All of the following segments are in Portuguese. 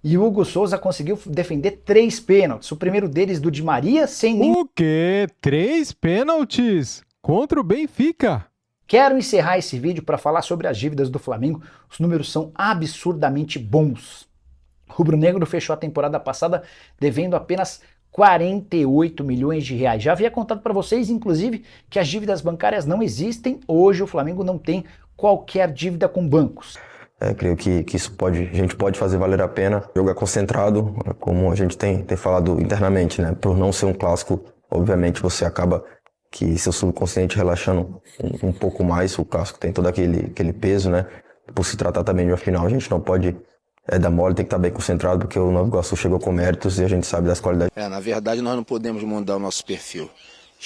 E o Hugo Souza conseguiu defender 3 pênaltis. O primeiro deles do Di Maria, sem nem... O quê? 3 pênaltis contra o Benfica? Quero encerrar esse vídeo para falar sobre as dívidas do Flamengo. Os números são absurdamente bons. O rubro-negro fechou a temporada passada devendo apenas 48 milhões de reais. Já havia contado para vocês, inclusive, que as dívidas bancárias não existem. Hoje o Flamengo não tem qualquer dívida com bancos. Creio que isso a gente pode fazer valer a pena. Jogar concentrado, como a gente tem falado internamente, né? Por não ser um clássico, obviamente você acaba que seu subconsciente relaxando um pouco mais. O clássico tem todo aquele peso, né? Por se tratar também de uma final, a gente não pode dar mole, tem que estar bem concentrado, porque o Nova Iguaçu chegou com méritos e a gente sabe das qualidades. Na verdade nós não podemos mudar o nosso perfil.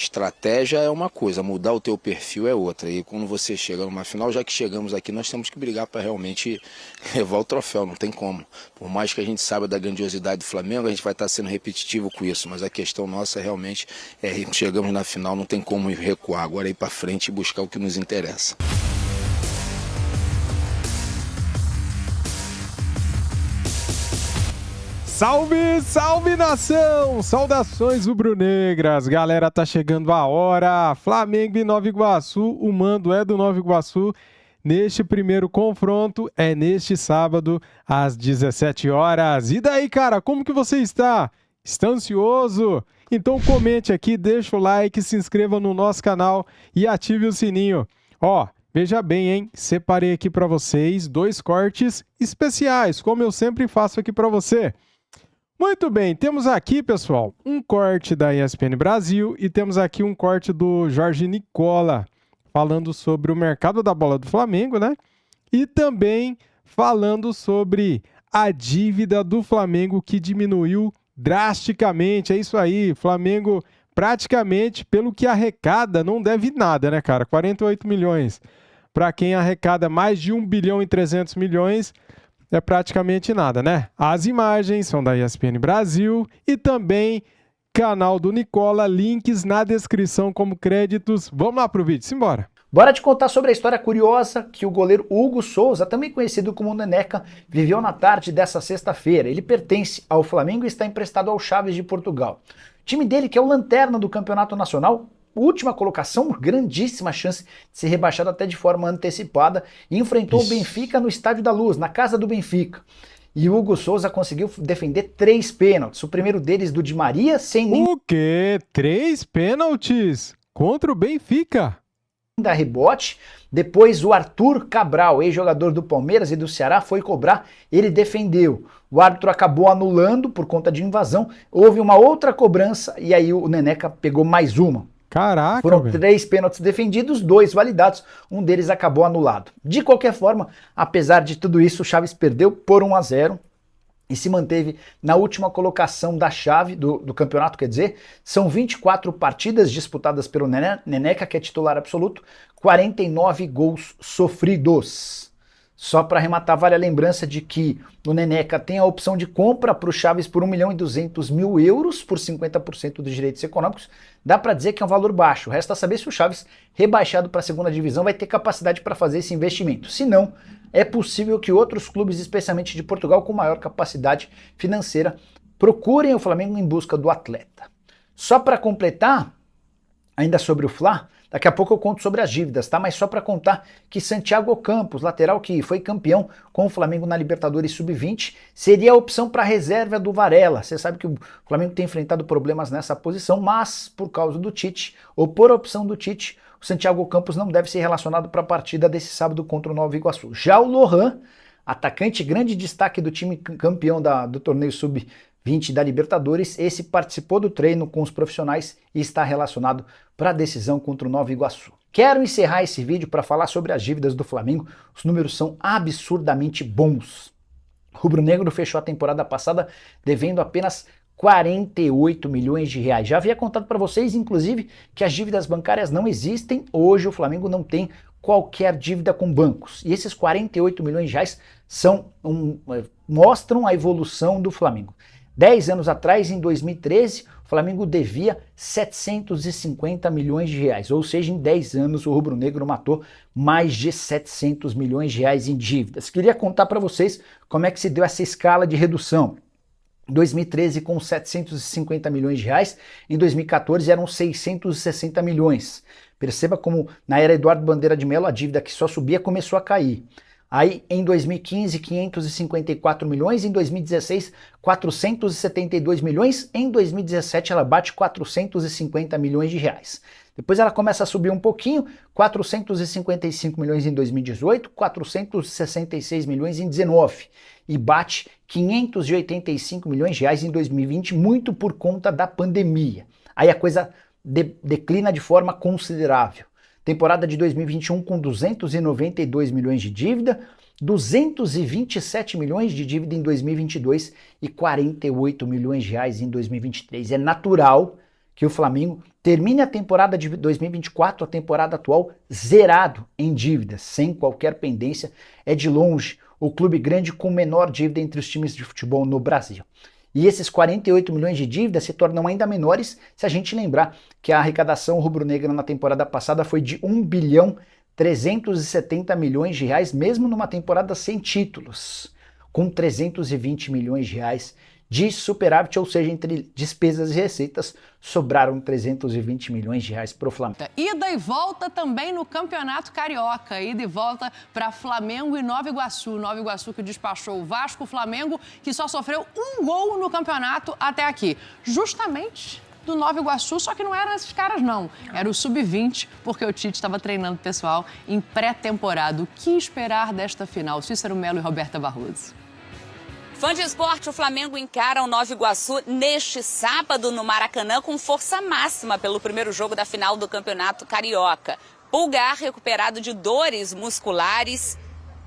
Estratégia é uma coisa, mudar o teu perfil é outra. E quando você chega numa final, já que chegamos aqui, nós temos que brigar para realmente levar o troféu, não tem como. Por mais que a gente saiba da grandiosidade do Flamengo, a gente vai estar sendo repetitivo com isso, mas a questão nossa realmente chegamos na final, não tem como recuar, agora é ir para frente e buscar o que nos interessa. Salve, salve nação! Saudações rubro-negras! Galera, tá chegando a hora! Flamengo e Nova Iguaçu, o mando é do Nova Iguaçu. Neste primeiro confronto é neste sábado às 17 horas. E daí, cara, como que você está? Está ansioso? Então comente aqui, deixa o like, se inscreva no nosso canal e ative o sininho. Ó, veja bem, hein? Separei aqui para vocês 2 cortes especiais, como eu sempre faço aqui para você. Muito bem, temos aqui, pessoal, um corte da ESPN Brasil e temos aqui um corte do Jorge Nicola, falando sobre o mercado da bola do Flamengo, né? E também falando sobre a dívida do Flamengo que diminuiu drasticamente. É isso aí, Flamengo praticamente, pelo que arrecada, não deve nada, né, cara? 48 milhões. Para quem arrecada mais de 1 bilhão e 300 milhões... é praticamente nada, né? As imagens são da ESPN Brasil e também canal do Nicola, links na descrição como créditos. Vamos lá pro vídeo, simbora! Bora te contar sobre a história curiosa que o goleiro Hugo Souza, também conhecido como Neneca, viveu na tarde dessa sexta-feira. Ele pertence ao Flamengo e está emprestado ao Chaves de Portugal. O time dele, que é o lanterna do Campeonato Nacional, última colocação, grandíssima chance de ser rebaixado até de forma antecipada, e enfrentou o Benfica no Estádio da Luz, na casa do Benfica. E o Hugo Souza conseguiu defender 3 pênaltis. O primeiro deles do Di Maria, sem nem... O quê? 3 pênaltis contra o Benfica? Da rebote. Depois o Arthur Cabral, ex-jogador do Palmeiras e do Ceará, foi cobrar, ele defendeu. O árbitro acabou anulando por conta de invasão, houve uma outra cobrança e aí o Neneca pegou mais uma. Caraca, foram velho. 3 pênaltis defendidos, 2 validados, um deles acabou anulado. De qualquer forma, apesar de tudo isso, o Chaves perdeu por 1-0 e se manteve na última colocação da chave do campeonato, quer dizer, são 24 partidas disputadas pelo Neneca, que é titular absoluto, 49 gols sofridos. Só para arrematar, vale a lembrança de que o Neneca tem a opção de compra para o Chaves por 1.200.000 euros por 50% dos direitos econômicos. Dá para dizer que é um valor baixo. Resta saber se o Chaves, rebaixado para a segunda divisão, vai ter capacidade para fazer esse investimento. Se não, é possível que outros clubes, especialmente de Portugal, com maior capacidade financeira, procurem o Flamengo em busca do atleta. Só para completar, ainda sobre o Fla, daqui a pouco eu conto sobre as dívidas, tá? Mas só para contar que Santiago Campos, lateral que foi campeão com o Flamengo na Libertadores Sub-20, seria a opção para a reserva do Varela. Você sabe que o Flamengo tem enfrentado problemas nessa posição, mas por causa do Tite, ou por opção do Tite, o Santiago Campos não deve ser relacionado para a partida desse sábado contra o Nova Iguaçu. Já o Lohan, atacante grande destaque do time campeão do torneio Sub-20 da Libertadores, esse participou do treino com os profissionais e está relacionado para a decisão contra o Nova Iguaçu. Quero encerrar esse vídeo para falar sobre as dívidas do Flamengo. Os números são absurdamente bons. O rubro-negro fechou a temporada passada devendo apenas 48 milhões de reais. Já havia contado para vocês, inclusive, que as dívidas bancárias não existem. Hoje o Flamengo não tem qualquer dívida com bancos. E esses 48 milhões de reais mostram a evolução do Flamengo. 10 anos atrás, em 2013, o Flamengo devia 750 milhões de reais, ou seja, em 10 anos o rubro-negro matou mais de 700 milhões de reais em dívidas. Queria contar para vocês como é que se deu essa escala de redução. Em 2013 com 750 milhões de reais, em 2014 eram 660 milhões. Perceba como na era Eduardo Bandeira de Mello a dívida que só subia começou a cair. Aí em 2015, 554 milhões, em 2016, 472 milhões, em 2017 ela bate 450 milhões de reais. Depois ela começa a subir um pouquinho, 455 milhões em 2018, 466 milhões em 2019 e bate 585 milhões de reais em 2020, muito por conta da pandemia. Aí a coisa declina de forma considerável. Temporada de 2021 com 292 milhões de dívida, 227 milhões de dívida em 2022 e 48 milhões de reais em 2023. É natural que o Flamengo termine a temporada de 2024, a temporada atual, zerado em dívidas, sem qualquer pendência. É de longe o clube grande com menor dívida entre os times de futebol no Brasil. E esses 48 milhões de dívidas se tornam ainda menores se a gente lembrar que a arrecadação rubro-negra na temporada passada foi de 1 bilhão 370 milhões de reais, mesmo numa temporada sem títulos, com 320 milhões de reais de superávit, ou seja, entre despesas e receitas, sobraram 320 milhões de reais para o Flamengo. Ida e volta também no Campeonato Carioca. Ida e volta para Flamengo e Nova Iguaçu. Nova Iguaçu que despachou o Vasco, o Flamengo, que só sofreu um gol no campeonato até aqui. Justamente do Nova Iguaçu, só que não eram esses caras não. Era o Sub-20, porque o Tite estava treinando o pessoal em pré-temporada. O que esperar desta final? Cícero Melo e Roberta Barroso. Fã de esporte, o Flamengo encara o Nova Iguaçu neste sábado no Maracanã com força máxima pelo primeiro jogo da final do Campeonato Carioca. Pulgar, recuperado de dores musculares,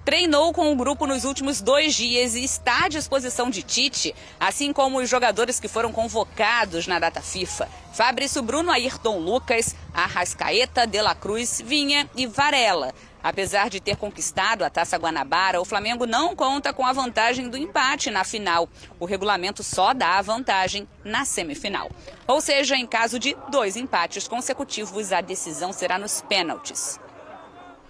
treinou com o grupo nos últimos 2 dias e está à disposição de Tite, assim como os jogadores que foram convocados na data FIFA. Fabrício Bruno, Ayrton Lucas, Arrascaeta, De La Cruz, Vinha e Varela. Apesar de ter conquistado a Taça Guanabara, o Flamengo não conta com a vantagem do empate na final. O regulamento só dá a vantagem na semifinal. Ou seja, em caso de 2 empates consecutivos, a decisão será nos pênaltis.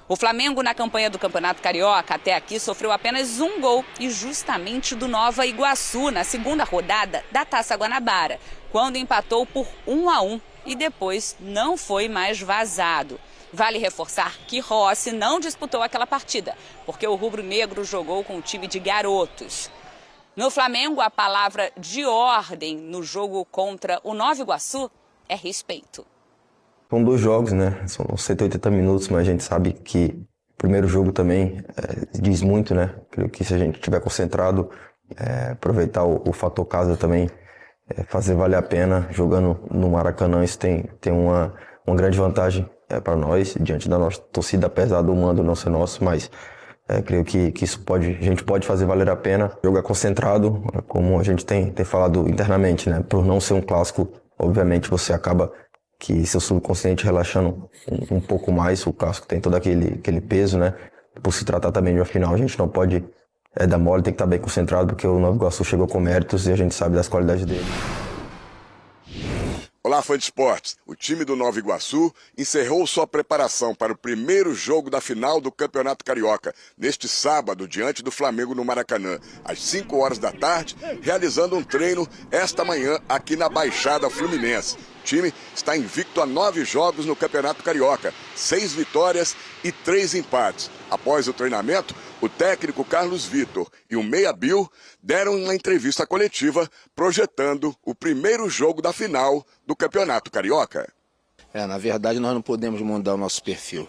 O Flamengo, na campanha do Campeonato Carioca, até aqui sofreu apenas 1 gol, e justamente do Nova Iguaçu, na segunda rodada da Taça Guanabara, quando empatou por 1-1 e depois não foi mais vazado. Vale reforçar que Rossi não disputou aquela partida, porque o rubro-negro jogou com um time de garotos. No Flamengo, a palavra de ordem no jogo contra o Nova Iguaçu é respeito. São 2 jogos, né? São 180 minutos, mas a gente sabe que o primeiro jogo também diz muito, né? Creio que se a gente estiver concentrado, aproveitar o fator casa também, fazer valer a pena, jogando no Maracanã, isso tem uma grande vantagem para nós, diante da nossa torcida, apesar do mando não ser nosso, mas creio que isso a gente pode fazer valer a pena. Jogar concentrado, como a gente tem falado internamente, né? Por não ser um clássico, obviamente você acaba que seu subconsciente relaxando um pouco mais. O clássico tem todo aquele peso, né? Por se tratar também de uma final, a gente não pode dar mole, tem que estar bem concentrado, porque o Nova Iguaçu chegou com méritos e a gente sabe das qualidades dele. Olá, fã de esportes. O time do Nova Iguaçu encerrou sua preparação para o primeiro jogo da final do Campeonato Carioca, neste sábado, diante do Flamengo no Maracanã, às 5 horas da tarde, realizando um treino esta manhã aqui na Baixada Fluminense. O time está invicto a 9 jogos no Campeonato Carioca, 6 vitórias e 3 empates. Após o treinamento, o técnico Carlos Vitor e o meia Bill deram uma entrevista coletiva projetando o primeiro jogo da final do Campeonato Carioca. Na verdade nós não podemos mudar o nosso perfil.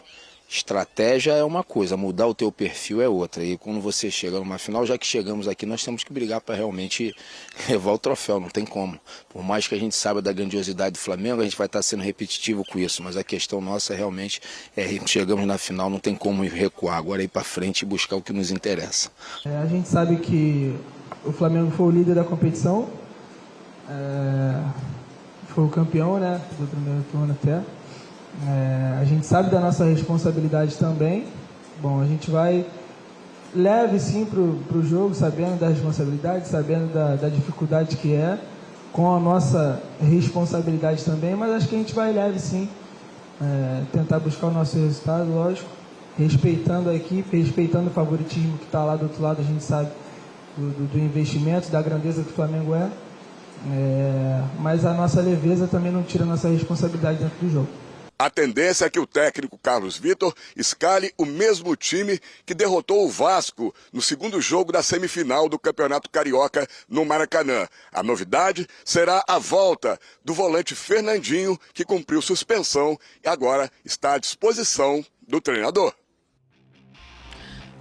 Estratégia é uma coisa, mudar o teu perfil é outra. E quando você chega numa final, já que chegamos aqui, nós temos que brigar para realmente levar o troféu, não tem como. Por mais que a gente saiba da grandiosidade do Flamengo, a gente vai estar sendo repetitivo com isso. Mas a questão nossa realmente chegamos na final, não tem como recuar. Agora é ir para frente e buscar o que nos interessa. A gente sabe que o Flamengo foi o líder da competição, foi o campeão, né, do primeiro turno até. A gente sabe da nossa responsabilidade também. Bom, a gente vai leve sim pro jogo, sabendo da responsabilidade, sabendo da dificuldade que é, com a nossa responsabilidade também, mas acho que a gente vai leve sim, tentar buscar o nosso resultado, lógico, respeitando a equipe, respeitando o favoritismo que está lá do outro lado, a gente sabe do investimento, da grandeza que o Flamengo mas a nossa leveza também não tira a nossa responsabilidade dentro do jogo. A tendência é que o técnico Carlos Vitor escale o mesmo time que derrotou o Vasco no segundo jogo da semifinal do Campeonato Carioca no Maracanã. A novidade será a volta do volante Fernandinho, que cumpriu suspensão e agora está à disposição do treinador.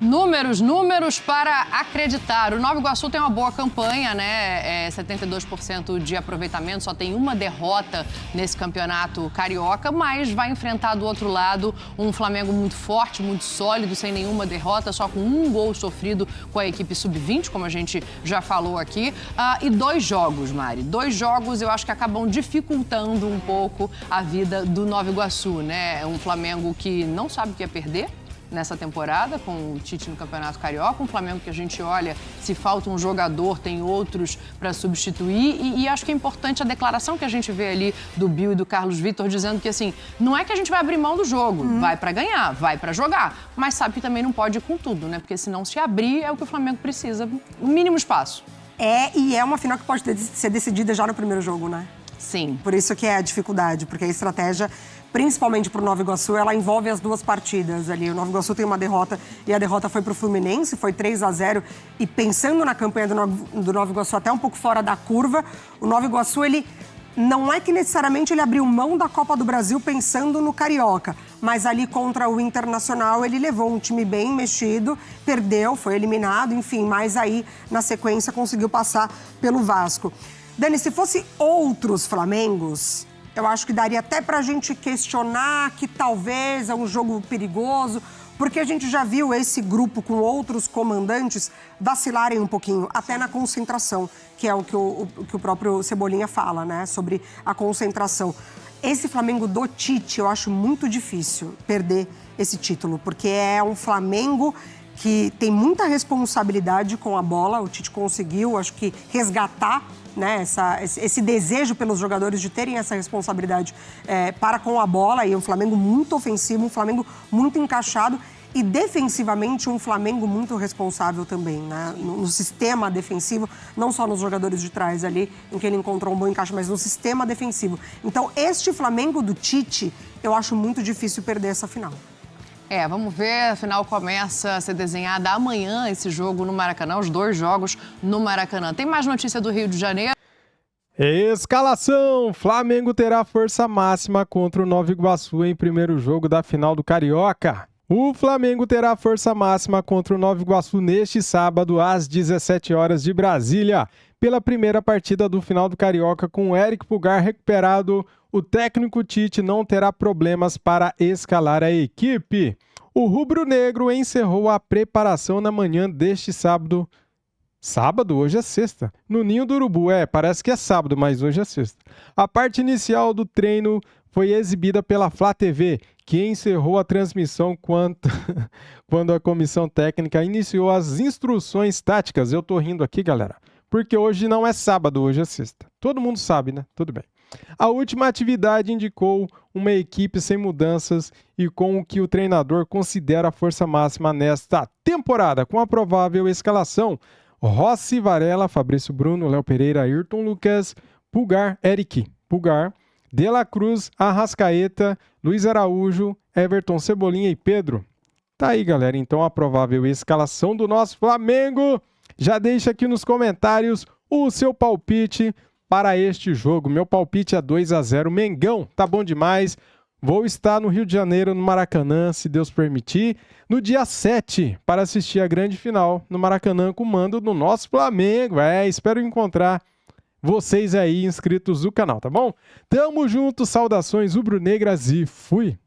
Números para acreditar. O Nova Iguaçu tem uma boa campanha, né? 72% de aproveitamento, só tem uma derrota nesse campeonato carioca, mas vai enfrentar do outro lado um Flamengo muito forte, muito sólido, sem nenhuma derrota, só com um gol sofrido com a equipe sub-20, como a gente já falou aqui. E 2 jogos, Mari. 2 jogos eu acho que acabam dificultando um pouco a vida do Nova Iguaçu, né? É um Flamengo que não sabe o que é perder nessa temporada, com o Tite no Campeonato Carioca, um Flamengo que a gente olha, se falta um jogador, tem outros para substituir, e acho que é importante a declaração que a gente vê ali do Bill e do Carlos Vitor, dizendo que, assim, não é que a gente vai abrir mão do jogo, vai para ganhar, vai para jogar, mas sabe que também não pode ir com tudo, né? Porque senão se abrir é o que o Flamengo precisa, o mínimo espaço. E é uma final que pode ser decidida já no primeiro jogo, né? Sim. Por isso que é a dificuldade, porque a estratégia, principalmente para o Nova Iguaçu, ela envolve as 2 partidas ali. O Nova Iguaçu tem uma derrota e a derrota foi para o Fluminense, foi 3-0. E pensando na campanha do Nova Iguaçu até um pouco fora da curva, o Nova Iguaçu, ele não é que necessariamente ele abriu mão da Copa do Brasil pensando no Carioca, mas ali contra o Internacional ele levou um time bem mexido, perdeu, foi eliminado, enfim, mas aí na sequência conseguiu passar pelo Vasco. Dani, se fosse outros Flamengos, eu acho que daria até pra gente questionar que talvez é um jogo perigoso, porque a gente já viu esse grupo com outros comandantes vacilarem um pouquinho, até na concentração, que é o que o próprio Cebolinha fala, né, sobre a concentração. Esse Flamengo do Tite, eu acho muito difícil perder esse título, porque é um Flamengo que tem muita responsabilidade com a bola. O Tite conseguiu, acho que, resgatar, né, esse desejo pelos jogadores de terem essa responsabilidade para com a bola. E um Flamengo muito ofensivo, um Flamengo muito encaixado e defensivamente um Flamengo muito responsável também, né? No sistema defensivo, não só nos jogadores de trás ali, em que ele encontrou um bom encaixe, mas no sistema defensivo. Então, este Flamengo do Tite, eu acho muito difícil perder essa final. Vamos ver, a final começa a ser desenhada amanhã, esse jogo no Maracanã, os 2 jogos no Maracanã. Tem mais notícia do Rio de Janeiro? Escalação! Flamengo terá força máxima contra o Nova Iguaçu em primeiro jogo da final do Carioca. O Flamengo terá força máxima contra o Nova Iguaçu neste sábado, às 17 horas de Brasília. Pela primeira partida do final do Carioca, com o Éric Pulgar recuperado, o técnico Tite não terá problemas para escalar a equipe. O rubro-negro encerrou a preparação na manhã deste sábado. Sábado? Hoje é sexta. No Ninho do Urubu. Parece que é sábado, mas hoje é sexta. A parte inicial do treino foi exibida pela Flá TV, que encerrou a transmissão quando a comissão técnica iniciou as instruções táticas. Eu tô rindo aqui, galera, porque hoje não é sábado, hoje é sexta. Todo mundo sabe, né? Tudo bem. A última atividade indicou uma equipe sem mudanças e com o que o treinador considera a força máxima nesta temporada, com a provável escalação: Rossi, Varela, Fabrício Bruno, Léo Pereira, Ayrton Lucas, Pulgar, Eric Pulgar, De La Cruz, Arrascaeta, Luiz Araújo, Everton, Cebolinha e Pedro. Tá aí, galera, então a provável escalação do nosso Flamengo. Já deixa aqui nos comentários o seu palpite para este jogo. Meu palpite é 2-0 Mengão, tá bom demais. Vou estar no Rio de Janeiro, no Maracanã, se Deus permitir, no dia 7, para assistir a grande final no Maracanã com o mando do nosso Flamengo. Espero encontrar vocês aí inscritos no canal, tá bom? Tamo junto, saudações rubro-negras e fui!